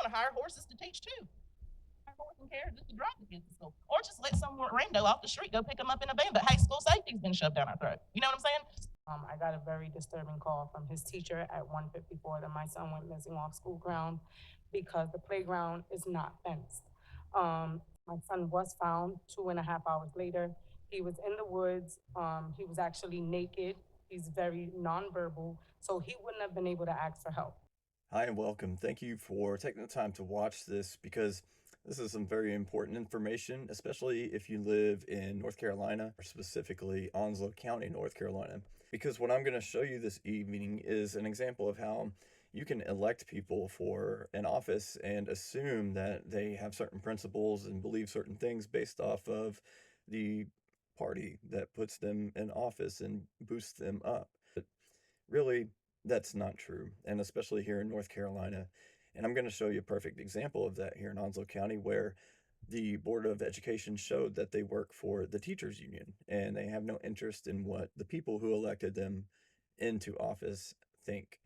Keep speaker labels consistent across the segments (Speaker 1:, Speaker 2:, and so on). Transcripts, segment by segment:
Speaker 1: want to hire horses to teach too. Hire horse and carriage just to drive the kids to school, or just let some rando off the street go pick them up in a van. But hey, school safety's been shoved down our throat. You know what I'm saying? I got a very disturbing call from his teacher at 1:54 that my son went missing off school ground because the playground is not fenced. My son was found 2.5 hours later. He was in the woods. He was actually naked. He's very nonverbal, so he wouldn't have been able to ask for help.
Speaker 2: Hi and welcome. Thank you for taking the time to watch this because this is some very important information, especially if you live in North Carolina, or specifically Onslow County, North Carolina. Because what I'm going to show you this evening is an example of how you can elect people for an office and assume that they have certain principles and believe certain things based off of the party that puts them in office and boosts them up. But really, that's not true, and especially here in North Carolina. And I'm going to show you a perfect example of that here in Onslow County, where the Board of Education showed that they work for the teachers union and they have no interest in what the people who elected them into office think.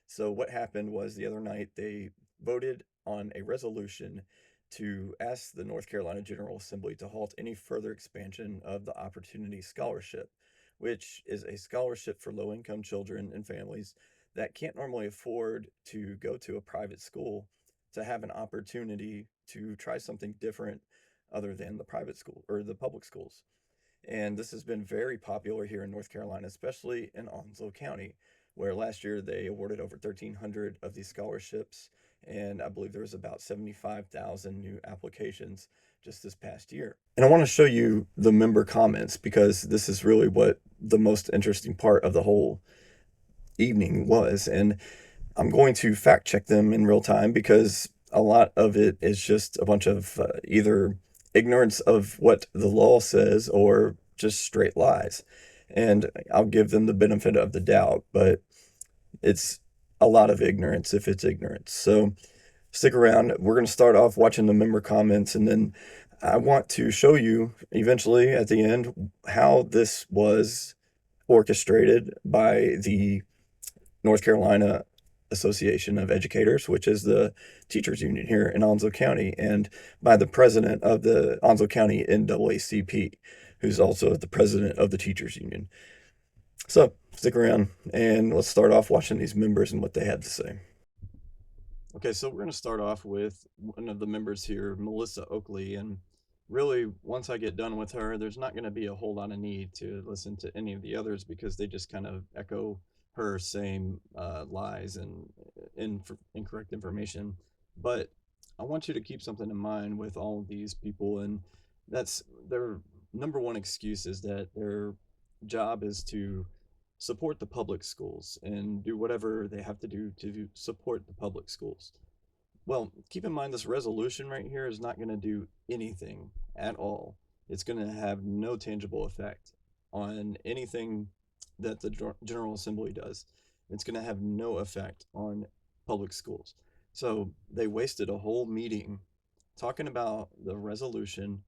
Speaker 2: So, what happened was the other night they voted on a resolution to ask the North Carolina General Assembly to halt any further expansion of the Opportunity Scholarship, which is a scholarship for low income children and families that can't normally afford to go to a private school to have an opportunity to try something different other than the private school or the public schools. And this has been very popular here in North Carolina, especially in Onslow County, where last year they awarded over 1,300 of these scholarships. And I believe there was about 75,000 new applications just this past year. And I want to show you the member comments because this is really what the most interesting part of the whole evening was. And I'm going to fact check them in real time because a lot of it is just a bunch of either ignorance of what the law says or just straight lies. And I'll give them the benefit of the doubt, but it's a lot of ignorance if it's ignorance. So stick around. We're going to start off watching the member comments, and then I want to show you eventually at the end how this was orchestrated by the North Carolina Association of Educators, which is the teachers union here in Onslow County, and by the president of the Onslow County NAACP, who's also the president of the teachers union. So stick around and let's start off watching these members and what they had to say. Okay, so we're going to start off with one of the members here, Melissa Oakley. And really, once I get done with her, there's not going to be a whole lot of need to listen to any of the others because they just kind of echo her same lies and incorrect information. But I want you to keep something in mind with all of these people, and that's their number one excuse is that their job is to support the public schools and do whatever they have to do to support the public schools. Well, keep in mind this resolution right here is not going to do anything at all. It's going to have no tangible effect on anything that the General Assembly does. It's going to have no effect on public schools. So they wasted a whole meeting talking about the resolution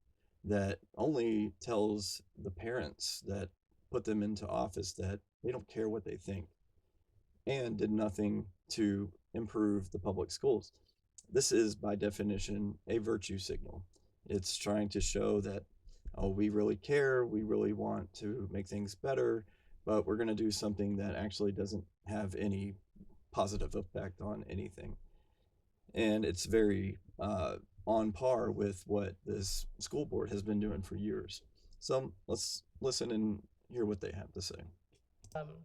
Speaker 2: that only tells the parents that put them into office that they don't care what they think and did nothing to improve the public schools. This is, by definition, a virtue signal. It's trying to show that, oh, we really care, we really want to make things better, but we're going to do something that actually doesn't have any positive effect on anything. And it's very on par with what this school board has been doing for years. So let's listen and hear what they have to say. Um,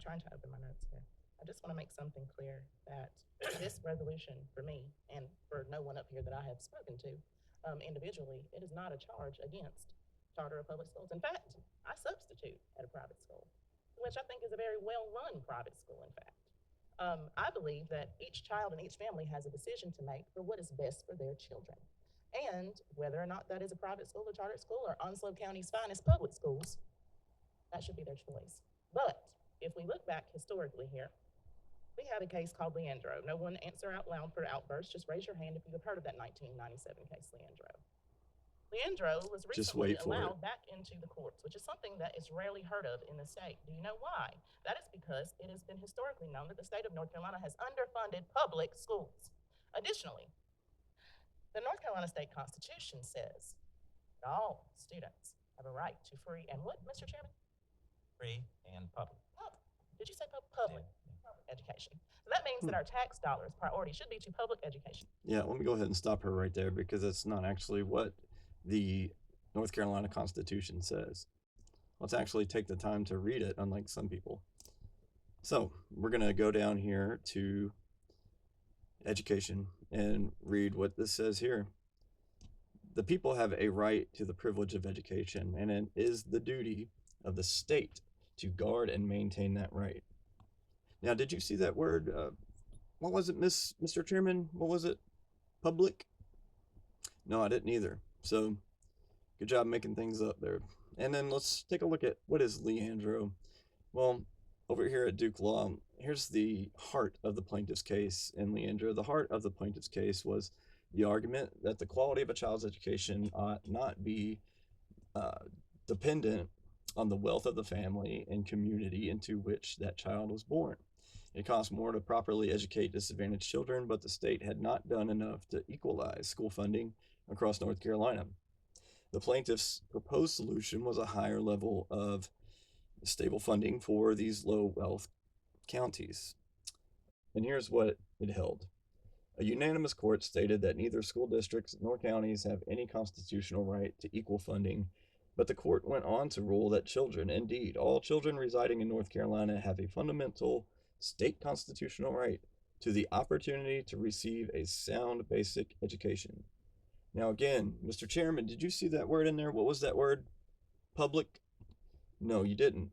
Speaker 2: Trying to open my notes here. I just want to make something clear that this resolution for me and for no one up here that I have spoken to individually, it is not a charge against charter or public schools. In fact, I substitute at a private school, which I think is a very well run private school, in fact. I believe that each child and each family has a decision to make for what is best for their children. And whether or not that is a private school, a charter school, or Onslow County's finest public schools, that should be their choice. But if we look back historically here, we had a case called Leandro. No one answer out loud for outbursts. Just raise your hand if you have heard of that 1997 case, Leandro. Leandro was recently allowed back into the courts, which is something that is rarely heard of in the state. Do you know why? That is because it has been historically known that the state of North Carolina has underfunded public schools.
Speaker 1: Additionally, the North Carolina State Constitution says that all students have a right to free and what, Mr. Chairman?
Speaker 3: Free and public.
Speaker 1: Did you say public? Public education. So that means that our tax dollars priority should be to public education.
Speaker 2: Yeah, let me go ahead and stop her right there because that's not actually what the North Carolina Constitution says. Let's actually take the time to read it, unlike some people. So we're going to go down here to education and read what this says here. The people have a right to the privilege of education, and it is the duty of the state to guard and maintain that right. Now, did you see that word? What was it, Mr. Chairman? What was it? Public? No, I didn't either. So, good job making things up there. And then let's take a look at what is Leandro. Well, over here at Duke Law, here's the heart of the plaintiff's case in Leandro. The heart of the plaintiff's case was the argument that the quality of a child's education ought not be dependent on the wealth of the family and community into which that child was born. It costs more to properly educate disadvantaged children, but the state had not done enough to equalize school funding across North Carolina. The plaintiff's proposed solution was a higher level of stable funding for these low wealth counties. And here's what it held. A unanimous court stated that neither school districts nor counties have any constitutional right to equal funding, but the court went on to rule that children, indeed, all children residing in North Carolina, have a fundamental state constitutional right to the opportunity to receive a sound basic education. Now, again, Mr. Chairman, did you see that word in there? What was that word? Public? No, you didn't.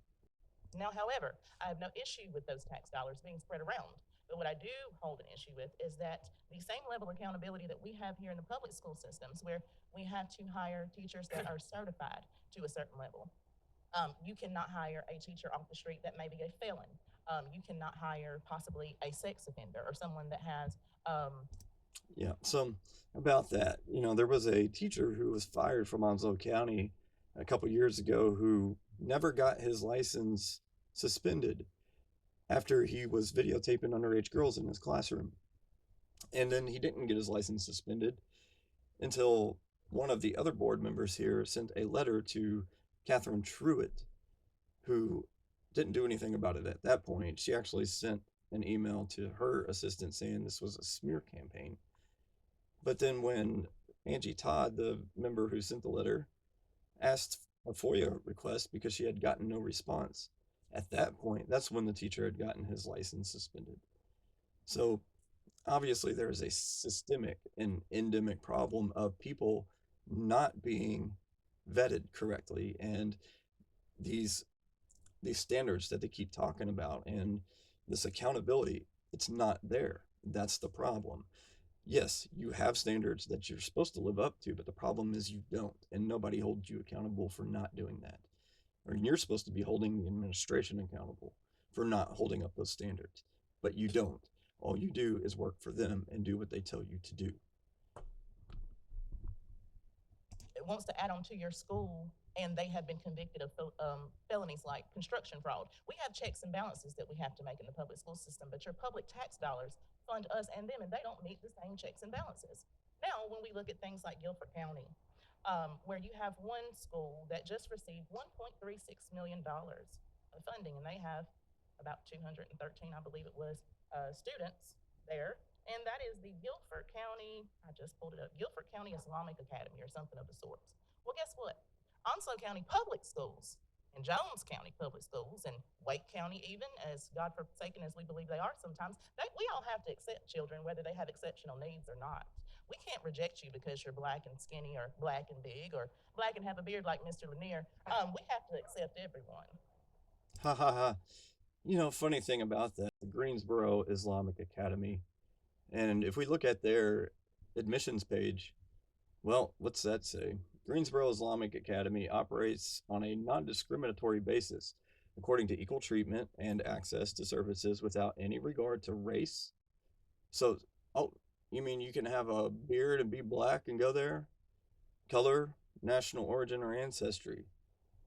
Speaker 1: Now, however, I have no issue with those tax dollars being spread around. But what I do hold an issue with is that the same level of accountability that we have here in the public school systems, where we have to hire teachers that are certified to a certain level. You cannot hire a teacher off the street that may be a felon. You cannot hire possibly a sex offender or someone that has.
Speaker 2: Yeah, so about that, there was a teacher who was fired from Onslow County a couple years ago who never got his license suspended after he was videotaping underage girls in his classroom. And then he didn't get his license suspended until one of the other board members here sent a letter to Catherine Truitt, who didn't do anything about it at that point. She actually sent an email to her assistant saying this was a smear campaign. But then when Angie Todd, the member who sent the letter, asked a FOIA request because she had gotten no response, at that point, that's when the teacher had gotten his license suspended. So obviously there is a systemic and endemic problem of people not being vetted correctly, and these standards that they keep talking about and this accountability, it's not there. That's the problem. Yes, you have standards that you're supposed to live up to, but the problem is you don't, and nobody holds you accountable for not doing that. Or you're supposed to be holding the administration accountable for not holding up those standards, but you don't. All you do is work for them and do what they tell you to do.
Speaker 1: It wants to add on to your school, and they have been convicted of felonies like construction fraud. We have checks and balances that we have to make in the public school system, but your public tax dollars fund us and them, and they don't meet the same checks and balances. Now, when we look at things like Guilford County, where you have one school that just received $1.36 million of funding, and they have about 213, I believe it was, students there. And that is the Guilford County, I just pulled it up, Guilford County Islamic Academy or something of the sorts. Well, guess what? Onslow County Public Schools and Jones County Public Schools and Wake County, even as God forsaken as we believe they are sometimes, we all have to accept children whether they have exceptional needs or not. We can't reject you because you're black and skinny or black and big or black and have a beard like Mr. Lanier. We have to accept everyone.
Speaker 2: Ha ha ha. Funny thing about that, the Greensboro Islamic Academy, and if we look at their admissions page, well, what's that say? Greensboro Islamic Academy operates on a non-discriminatory basis, according to equal treatment and access to services without any regard to race. So, oh, you mean you can have a beard and be black and go there? Color, national origin, or ancestry?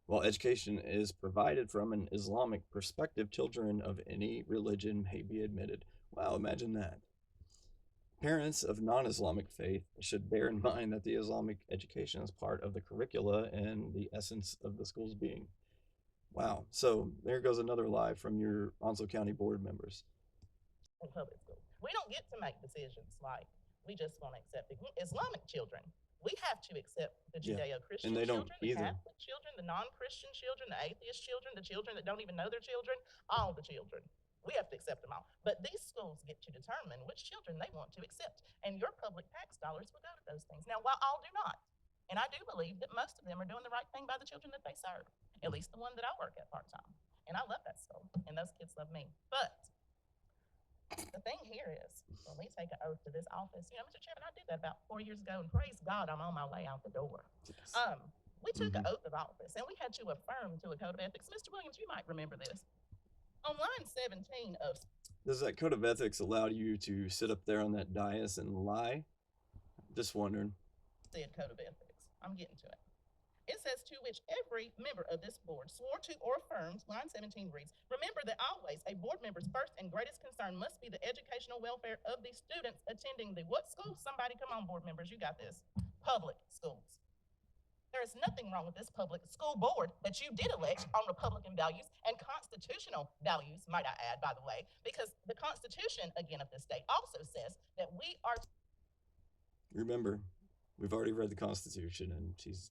Speaker 2: While education is provided from an Islamic perspective, children of any religion may be admitted. Wow, imagine that. Parents of non-Islamic faith should bear in mind that the Islamic education is part of the curricula and the essence of the school's being. Wow. So there goes another lie from your Onslow County board members.
Speaker 1: In public school. We don't get to make decisions like we just want to accept Islamic children. We have to accept the
Speaker 2: Yeah,
Speaker 1: Judeo-Christian
Speaker 2: and they don't
Speaker 1: children, the
Speaker 2: either.
Speaker 1: Catholic children, the non-Christian children, the atheist children, the children that don't even know their children, all the children. We have to accept them all. But these schools get to determine which children they want to accept, and your public tax dollars will go to those things. Now, while all do not, and I do believe that most of them are doing the right thing by the children that they serve, at least the one that I work at part-time. And I love that school, and those kids love me. But the thing here is, when we take an oath to this office, Mr. Chairman, I did that about 4 years ago, and praise God, I'm on my way out the door.
Speaker 2: Yes.
Speaker 1: We took an oath of office, and we had to affirm to a code of ethics. Mr. Williams, you might remember this. On line 17 of
Speaker 2: Does that code of ethics allow you to sit up there on that dais and lie? Just wondering.
Speaker 1: said code of ethics, I'm getting to it. It says to which every member of this board swore to or affirmed, line 17 reads, remember that always a board member's first and greatest concern must be the educational welfare of the students attending the what school? Somebody come on, board members, you got this. Public schools. There is nothing wrong with this public school board that you did elect on Republican values and constitutional values, might I add, by the way, because the Constitution, again, of this state also says that we are.
Speaker 2: Remember, we've already read the Constitution, and she's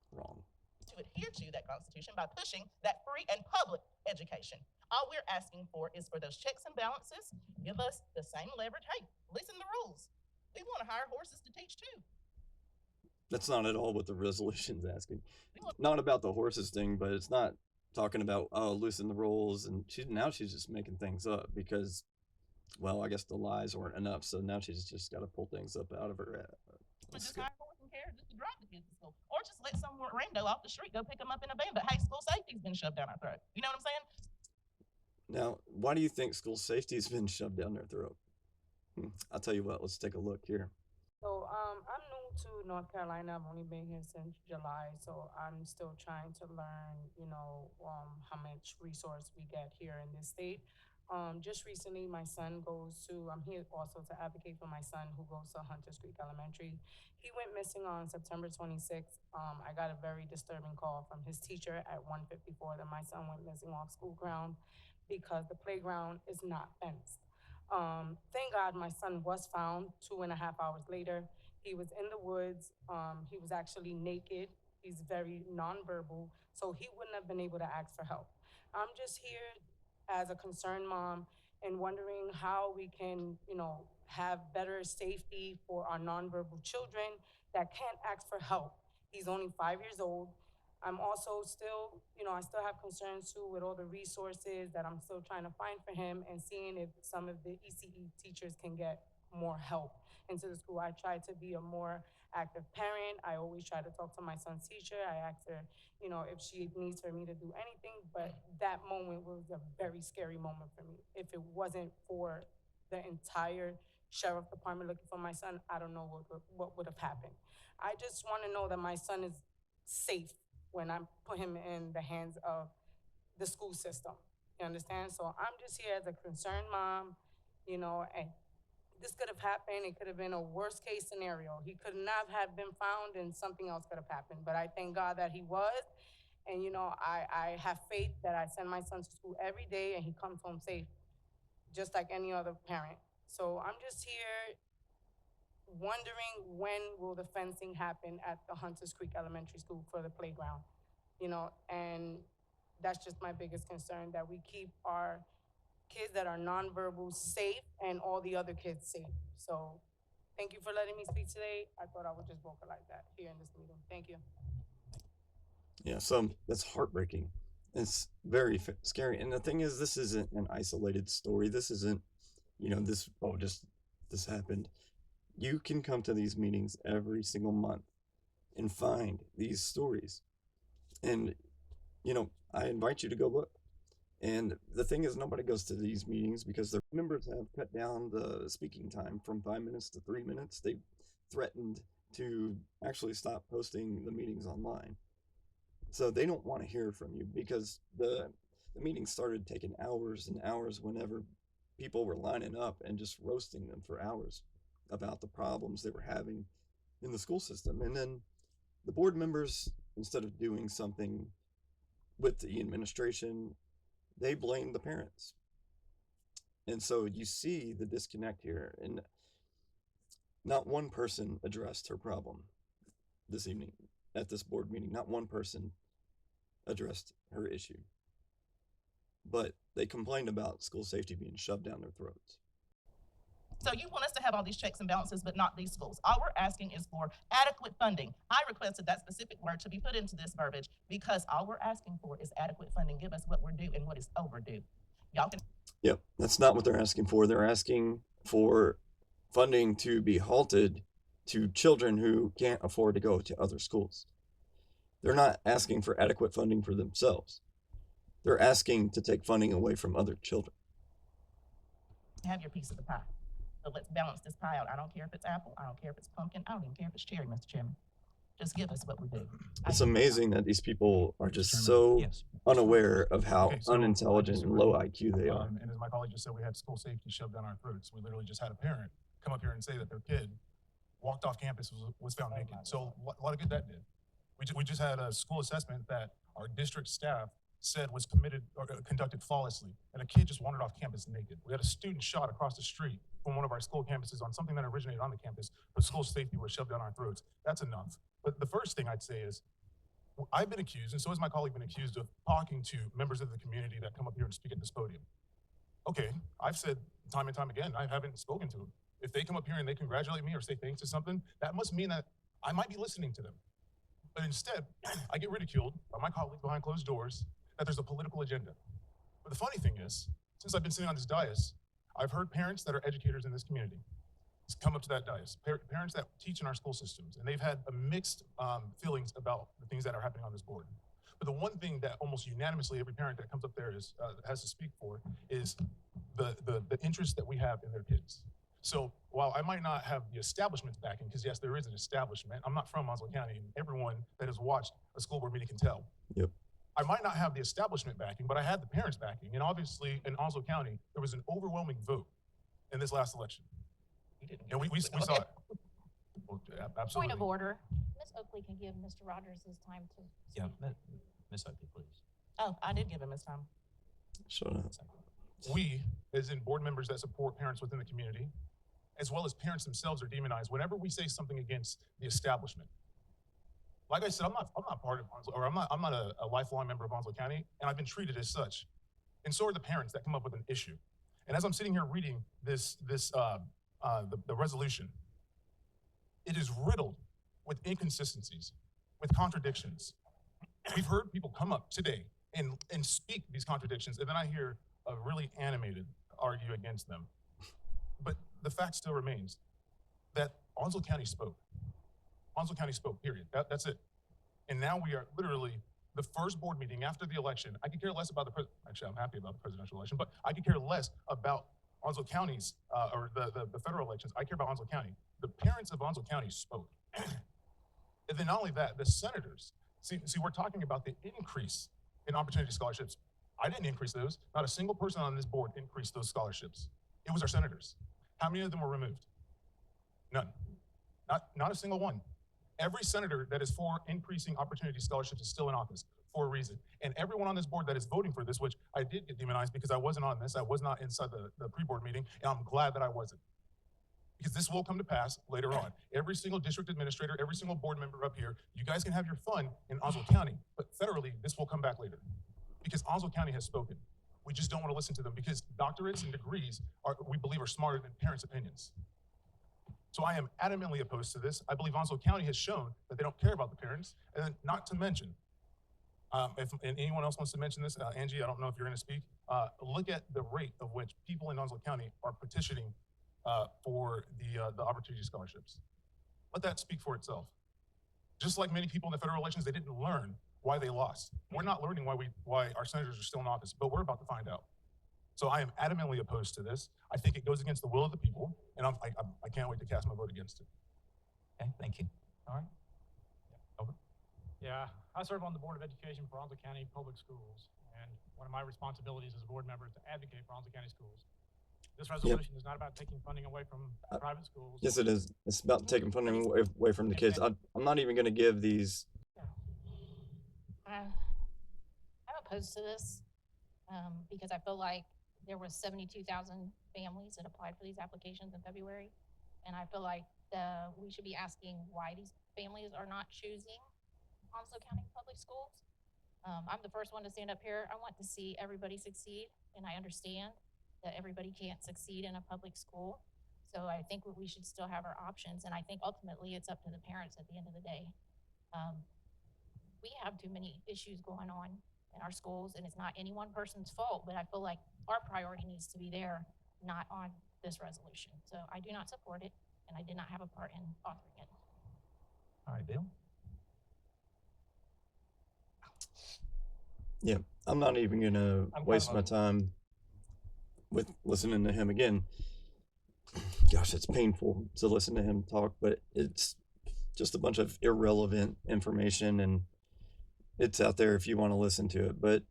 Speaker 2: wrong.
Speaker 1: To adhere to that Constitution by pushing that free and public education. All we're asking for is for those checks and balances. Give us the same leverage. Hey, listen to the rules. We want to hire horses to teach too.
Speaker 2: That's not at all what the resolution's asking. Not about the horses thing, but it's not talking about loosen the rules, and she's just making things up because, well, I guess the lies weren't enough, so now she's just got to pull things up out of her.
Speaker 1: Just hire horse and carriage just to drive the kids to school, or just let some rando off the street go pick them up in a van. But hey, school safety's been shoved down our throat. You know what I'm saying?
Speaker 2: Now, why do you think school safety's been shoved down their throat? I'll tell you what. Let's take a look here.
Speaker 4: So I'm new to North Carolina. I've only been here since July, so I'm still trying to learn, how much resource we get here in this state. Just recently, my son I'm here also to advocate for my son who goes to Hunters Creek Elementary. He went missing on September 26th. I got a very disturbing call from his teacher at 1:54 that my son went missing off school ground because the playground is not fenced. Thank God my son was found 2.5 hours later. He was in the woods. He was actually naked. He's very nonverbal, so he wouldn't have been able to ask for help. I'm just here as a concerned mom and wondering how we can, have better safety for our nonverbal children that can't ask for help. He's only 5 years old. I'm also still, I still have concerns too with all the resources that I'm still trying to find for him and seeing if some of the ECE teachers can get more help into the school. I try to be a more active parent. I always try to talk to my son's teacher. I ask her, if she needs for me to do anything, but that moment was a very scary moment for me. If it wasn't for the entire sheriff department looking for my son, I don't know what would have happened. I just want to know that my son is safe when I put him in the hands of the school system. You understand? So I'm just here as a concerned mom, and this could have happened. It could have been a worst case scenario. He could not have been found and something else could have happened. But I thank God that he was. And, I have faith that I send my son to school every day and he comes home safe, just like any other parent. So I'm just here wondering when will the fencing happen at the Hunters Creek Elementary School for the playground, and that's just my biggest concern, that we keep our kids that are nonverbal safe and all the other kids safe. So thank you for letting me speak today. I thought I would just vocalize that here in this meeting. Thank you.
Speaker 2: Yeah, so that's heartbreaking. It's very scary. And the thing is, this isn't an isolated story. This isn't, this happened. You can come to these meetings every single month and find these stories. And, I invite you to go look. And the thing is, nobody goes to these meetings because their members have cut down the speaking time from 5 minutes to 3 minutes. They've threatened to actually stop posting the meetings online. So they don't want to hear from you because the meetings started taking hours and hours whenever people were lining up and just roasting them for hours. about the problems they were having in the school system. And then the board members, instead of doing something with the administration, they blame the parents. And so you see the disconnect here. And not one person addressed her problem this evening at this board meeting. Not one person addressed her issue. But they complained about school safety being shoved down their throats.
Speaker 1: So you want us to have all these checks and balances, but not these schools. All we're asking is for adequate funding. I requested that specific word to be put into this verbiage because all we're asking for is adequate funding. Give us what we're due and what is overdue. Y'all can.
Speaker 2: Yep, that's not what they're asking for. They're asking for funding to be halted to children who can't afford to go to other schools. They're not asking for adequate funding for themselves. They're asking to take funding away from other children.
Speaker 1: Have your piece of the pie. So let's balance this pie out. I don't care if it's apple. I don't care if it's pumpkin. I don't even care if it's cherry, Mr. Chairman. Just give us what we do.
Speaker 2: It's amazing that these people are just
Speaker 5: Chairman,
Speaker 2: so
Speaker 3: Yes.
Speaker 2: unaware of how
Speaker 5: Okay, so I
Speaker 2: unintelligent and
Speaker 5: disagree.
Speaker 2: low IQ they are.
Speaker 5: And as my colleague just said, we had school safety shoved down our throats. We literally just had a parent come up here and say that their kid walked off campus, was found naked. So a lot of good that did. We just had a school assessment that our district staff said was committed or conducted flawlessly, and a kid just wandered off campus naked. We had a student shot across the street from one of our school campuses on something that originated on the campus, but school safety was shoved down our throats. That's enough. But the first thing I'd say is, I've been accused, and so has my colleague been accused of talking to members of the community that come up here and speak at this podium. Okay, I've said time and time again, I haven't spoken to them. If they come up here and they congratulate me or say thanks to something, that must mean that I might be listening to them. But instead, I get ridiculed by my colleagues behind closed doors that there's a political agenda. But the funny thing is, since I've been sitting on this dais, I've heard parents that are educators in this community come up to that dais, parents that teach in our school systems, and they've had a mixed feelings about the things that are happening on this board. But the one thing that almost unanimously every parent that comes up there has to speak for is the interest that we have in their kids. So while I might not have the establishment's backing, because yes, there is an establishment, I'm not from Onslow County, and everyone that has watched a school board meeting can tell.
Speaker 2: Yep.
Speaker 5: I might not have the establishment backing, but I had the parents backing. And obviously in Onslow County, there was an overwhelming vote in this last election. And we saw it. Well, absolutely.
Speaker 6: Point of order. Ms. Oakley can give Mr. Rogers his time to
Speaker 3: Yeah,
Speaker 6: speak.
Speaker 3: Ms. Oakley, please.
Speaker 1: Oh, I did give him his time.
Speaker 2: Shut up.
Speaker 5: We, as in board members that support parents within the community, as well as parents themselves, are demonized whenever we say something against the establishment. Like I said, I'm not part of Onslow, or I'm not a lifelong member of Onslow County, and I've been treated as such. And so are the parents that come up with an issue. And as I'm sitting here reading the resolution, it is riddled with inconsistencies, with contradictions. We've heard people come up today and speak these contradictions, and then I hear a really animated argue against them. But the fact still remains that Onslow County spoke. Onslow County spoke, period. That's it. And now we are literally the first board meeting after the election. I could care less about actually, I'm happy about the presidential election, but I could care less about Onslow County's, or the federal elections. I care about Onslow County. The parents of Onslow County spoke. And then not only that, the senators, see, we're talking about the increase in opportunity scholarships. I didn't increase those. Not a single person on this board increased those scholarships. It was our senators. How many of them were removed? None. Not a single one. Every senator that is for increasing opportunity scholarships is still in office for a reason. And everyone on this board that is voting for this, which I did get demonized because I wasn't on this, I was not inside the pre-board meeting, and I'm glad that I wasn't. Because this will come to pass later on. Every single district administrator, every single board member up here, you guys can have your fun in Onslow County, but federally, this will come back later. Because Onslow County has spoken. We just don't want to listen to them because doctorates and degrees we believe are smarter than parents' opinions. So I am adamantly opposed to this. I believe Onslow County has shown that they don't care about the parents. And then not to mention, if anyone else wants to mention this, Angie, I don't know if you're going to speak, look at the rate of which people in Onslow County are petitioning for the opportunity scholarships. Let that speak for itself. Just like many people in the federal elections, they didn't learn why they lost. We're not learning why our senators are still in office, but we're about to find out. So I am adamantly opposed to this. I think it goes against the will of the people, and I can't wait to cast my vote against it.
Speaker 3: Okay, thank you. All right. Yeah, over.
Speaker 7: Yeah, I serve on the Board of Education for Onslow County Public Schools, and one of my responsibilities as a board member is to advocate for Onslow County schools. This resolution is not about taking funding away from private schools.
Speaker 2: Yes, it is. It's about taking funding away from the kids. I'm not even going to give these.
Speaker 6: I'm opposed to this, because I feel like there was 72,000 families that applied for these applications in February. And I feel like we should be asking why these families are not choosing Onslow County Public Schools. I'm the first one to stand up here. I want to see everybody succeed, and I understand that everybody can't succeed in a public school. So I think we should still have our options, and I think ultimately it's up to the parents at the end of the day. We have too many issues going on in our schools, and it's not any one person's fault, but I feel like our priority needs to be there, not on this resolution. So I do not support it, and I did not have a part in authoring it.
Speaker 3: All right, Bill.
Speaker 2: Yeah, I'm not even going to waste my time with listening to him again. Gosh, it's painful to listen to him talk, but it's just a bunch of irrelevant information, and it's out there if you want to listen to it. But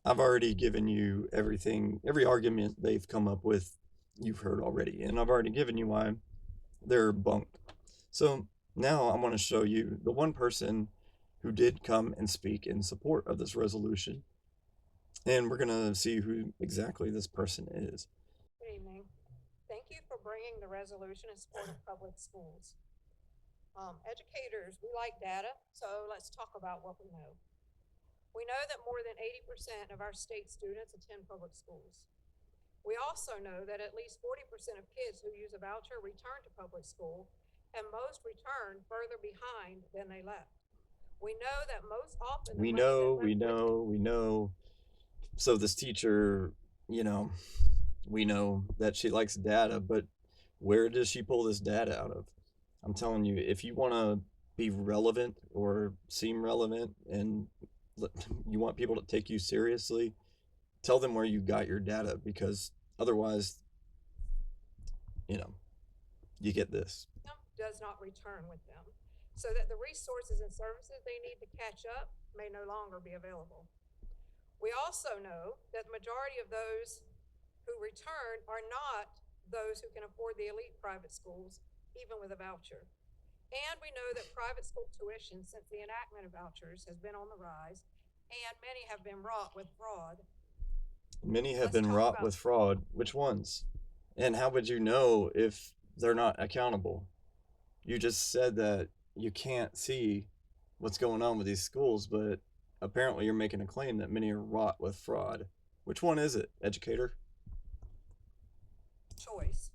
Speaker 2: I've already given you everything, every argument they've come up with, you've heard already, and I've already given you why they're bunk. So now I want to show you the one person who did come and speak in support of this resolution, and we're going to see who exactly this person is.
Speaker 8: Good evening. Thank you for bringing the resolution in support of public schools. Educators, we like data, so let's talk about what we know. We know that more than 80% of our state students attend public schools. We also know that at least 40% of kids who use a voucher return to public school, and most return further behind than they left. We know that most often
Speaker 2: We know. So this teacher, we know that she likes data, but where does she pull this data out of? I'm telling you, if you want to be relevant or seem relevant and you want people to take you seriously, tell them where you got your data, because otherwise, you get this.
Speaker 8: Does not return with them, so that the resources and services they need to catch up may no longer be available. We also know that the majority of those who return are not those who can afford the elite private schools, even with a voucher. And we know that private school tuition, since the enactment of vouchers, has been on the rise, and many have been wrought with fraud.
Speaker 2: Many have been wrought with fraud. Which ones? And how would you know if they're not accountable? You just said that you can't see what's going on with these schools, but apparently you're making a claim that many are wrought with fraud. Which one is it, educator?
Speaker 8: Choice.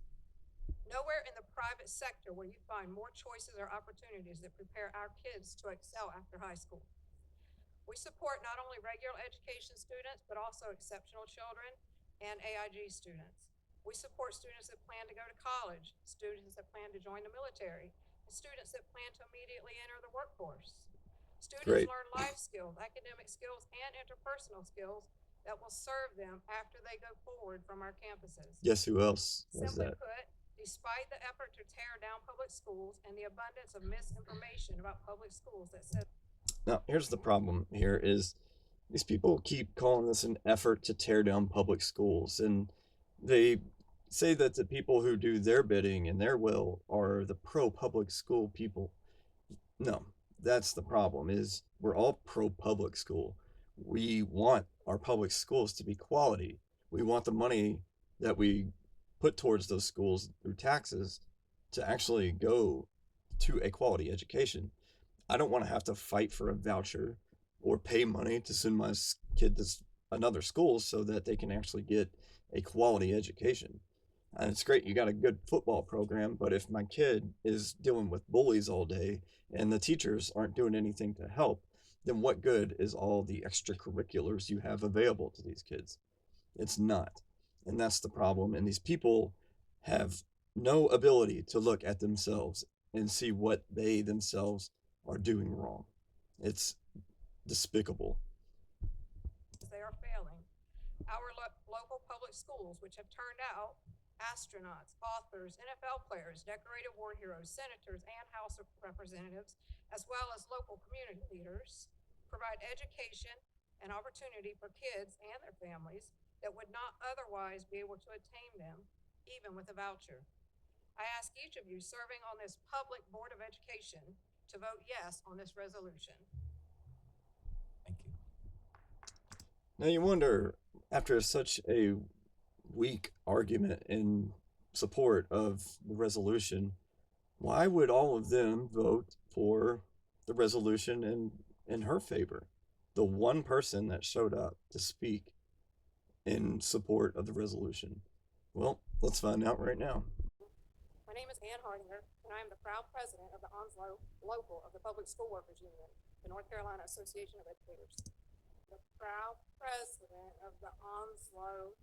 Speaker 8: Nowhere in the private sector will you find more choices or opportunities that prepare our kids to excel after high school. We support not only regular education students, but also exceptional children and AIG students. We support students that plan to go to college, students that plan to join the military, and students that plan to immediately enter the workforce. Students learn life skills, academic skills, and interpersonal skills that will serve them after they go forward from our campuses.
Speaker 2: Guess who else does
Speaker 8: Simply
Speaker 2: that?
Speaker 8: put, despite the effort to tear down public schools and the abundance of misinformation about public schools that says.
Speaker 2: Now, here's the problem here is these people keep calling this an effort to tear down public schools, and they say that the people who do their bidding and their will are the pro-public school people. No, that's the problem, is we're all pro-public school. We want our public schools to be quality. We want the money that we put towards those schools through taxes to actually go to a quality education. I don't want to have to fight for a voucher or pay money to send my kid to another school so that they can actually get a quality education. And it's great you got a good football program, but if my kid is dealing with bullies all day and the teachers aren't doing anything to help, then what good is all the extracurriculars you have available to these kids? It's not. And that's the problem. And these people have no ability to look at themselves and see what they themselves are doing wrong. It's despicable.
Speaker 8: They are failing. Our local public schools, which have turned out astronauts, authors, NFL players, decorated war heroes, senators, and House of Representatives, as well as local community leaders, provide education and opportunity for kids and their families that would not otherwise be able to attain them even with a voucher. I ask each of you serving on this public Board of Education to vote yes on this resolution.
Speaker 3: Thank you.
Speaker 2: Now you wonder, after such a weak argument in support of the resolution, why would all of them vote for the resolution in her favor? The one person that showed up to speak in support of the resolution. Well, let's find out right now.
Speaker 8: My name is Ann Hardinger, and I am the proud president of the Onslow Local of the Public School Workers Union, the North Carolina Association of Educators. The proud president of the Onslow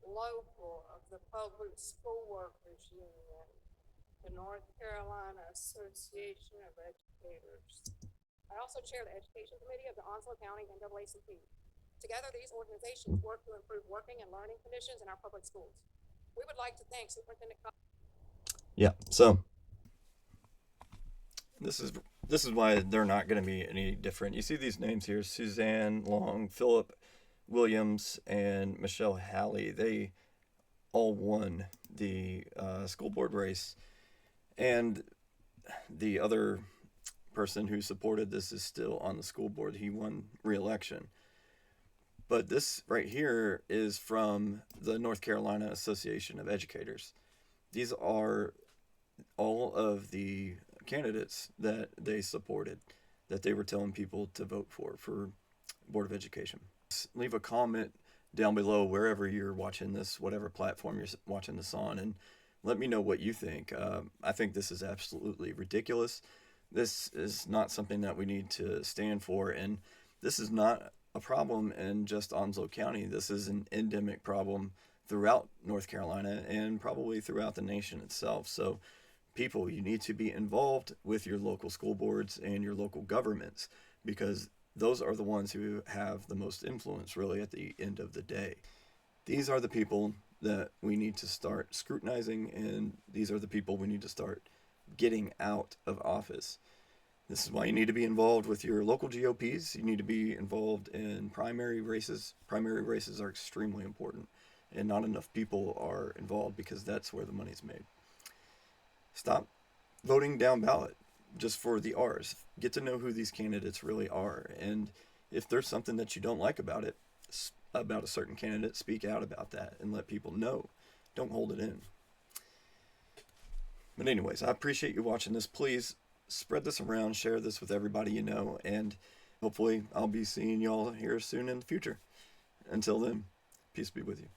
Speaker 8: Local of the Public School Workers Union, the North Carolina Association of Educators. I also chair the Education Committee of the Onslow County NAACP. Together, these organizations work to improve working and learning conditions in our public schools. We would like to thank Superintendent
Speaker 2: Yeah, so this is why they're not going to be any different. You see these names here: Suzanne Long, Philip Williams, and Michelle Halley. They all won the school board race, and the other person who supported this is still on the school board. He won re-election. But this right here is from the North Carolina Association of Educators. These are all of the candidates that they supported, that they were telling people to vote for Board of Education. Leave a comment down below wherever you're watching this, whatever platform you're watching this on, and let me know what you think. I think this is absolutely ridiculous. This is not something that we need to stand for, and this is not a problem in just Onslow County. This is an endemic problem throughout North Carolina and probably throughout the nation itself. So people, you need to be involved with your local school boards and your local governments, because those are the ones who have the most influence really at the end of the day. These are the people that we need to start scrutinizing, and these are the people we need to start getting out of office. This is why you need to be involved with your local GOPs. You need to be involved in primary races. Primary races are extremely important, and not enough people are involved because that's where the money's made. Stop voting down ballot just for the R's. Get to know who these candidates really are, and if there's something that you don't like about it, about a certain candidate, speak out about that and let people know. Don't hold it in. But anyways, I appreciate you watching this. Please spread this around, share this with everybody you know, and hopefully I'll be seeing y'all here soon in the future. Until then, peace be with you.